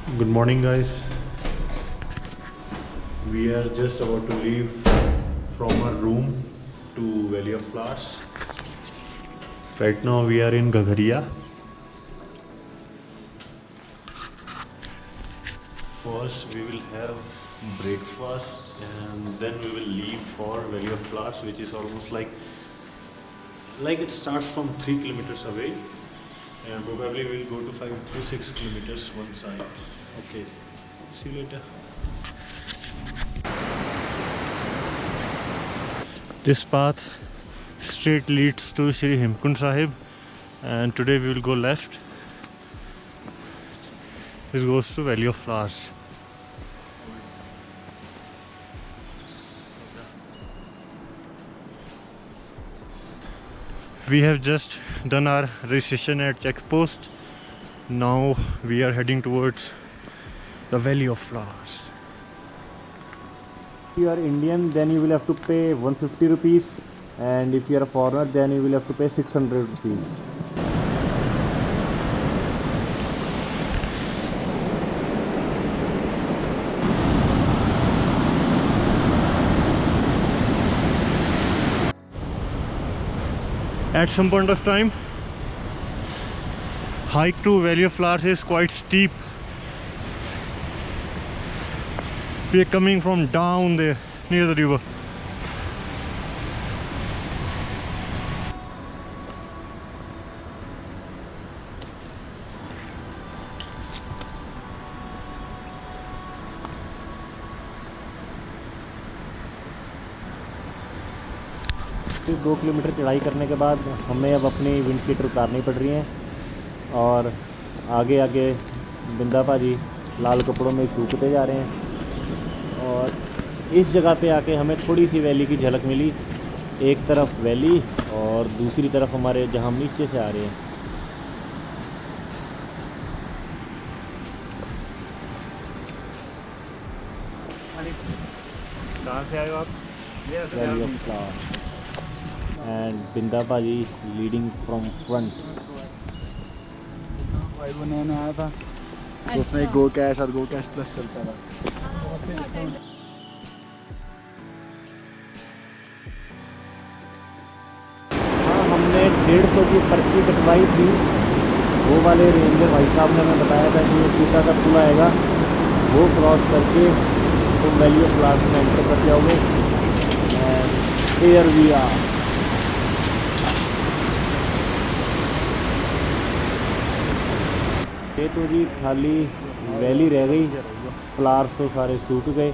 Good morning, guys. We are just about to leave from our room to Valley of Flowers. Right now, we are in Gagaria. First, we will have breakfast and then we will leave for Valley of Flowers, which is almost like it starts from 3 kilometers away, and probably we'll go to 5 to 6 kilometers one side. Okay, see you later. This path straight leads to Shri Hemkund Sahib, and today we will go left. This goes to Valley of Flowers. We have just done our registration at checkpost. Now we are heading towards the Valley of Flowers. If you are Indian, then you will have to pay 150 rupees, and if you are a foreigner, then you will have to pay 600 rupees. At some point of time, hike to Valley of Flowers is quite steep. We are coming from down there near the river. फिर 2 kilometre चढ़ाई करने के बाद हमें अब अपनी wind cheater उतारनी पड़ रही हैं, और आगे आगे बिंदा भाजी लाल कपड़ों में सूखते जा रहे हैं। और इस जगह पे आके हमें थोड़ी सी वैली की झलक मिली। एक तरफ वैली और दूसरी तरफ हमारे जहाँ हम नीचे से आ रहे हैं। कहाँ से आए हो आप? वैली ऑफ फ्लावर्स एंड बिंदा भाजी लीडिंग फ्रॉम फ्रंट। भाई बनाने आया था तो उसमें गो कैश और गो कैश प्लस चलता था। हाँ, हमने 150 की पर्ची कटवाई थी। वो वाले रेंजर भाई साहब ने हमें बताया था कि ये टूटा का पुल आएगा, वो क्रॉस करके तुम वैली ऑफ फ्लावर्स में एंटर कर जाओगे। And here we are. ये तो जी खाली वैली रह गई, फ्लावर्स तो सारे सूख गए।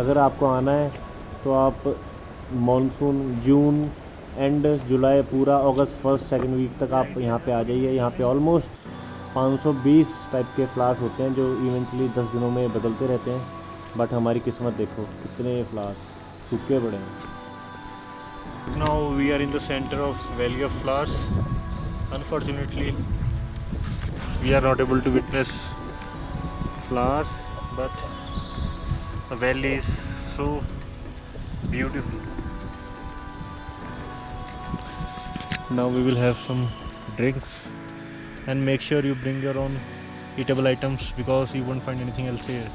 अगर आपको आना है तो आप मॉनसून जून एंड जुलाई पूरा अगस्त फर्स्ट सेकंड वीक तक आप यहाँ पे आ जाइए। यहाँ पे ऑलमोस्ट 520 टाइप के फ्लावर्स होते हैं जो इवेंचुअली 10 दिनों में बदलते रहते हैं। बट हमारी किस्मत देखो कितने फ्लावर्स सूखे पड़े हैं। Now we are in the center of Valley of Flowers. Unfortunately, we are not able to witness flowers, but the valley is so beautiful. Now we will have some drinks, and make sure you bring your own eatable items because you won't find anything else here.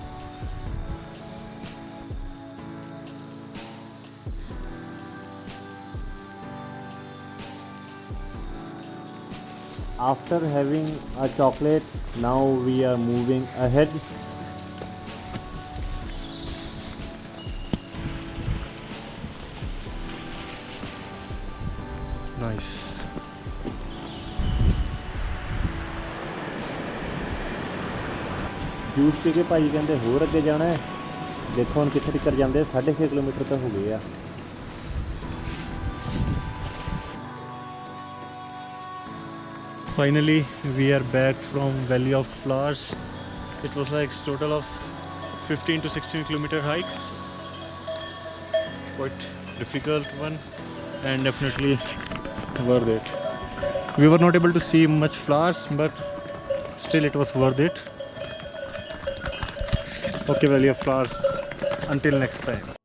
After having a chocolate, now we are moving ahead. Nice. Juice P के भाई कहते होर अगे जाना है। देखो हम कितने तक जाते, 6.5 किलोमीटर तक हो गए आ। Finally, we are back from Valley of Flowers. It was like total of 15 to 16 kilometer hike. Quite difficult one, and definitely worth it. We were not able to see much flowers, but still it was worth it. Okay, Valley of Flowers. Until next time.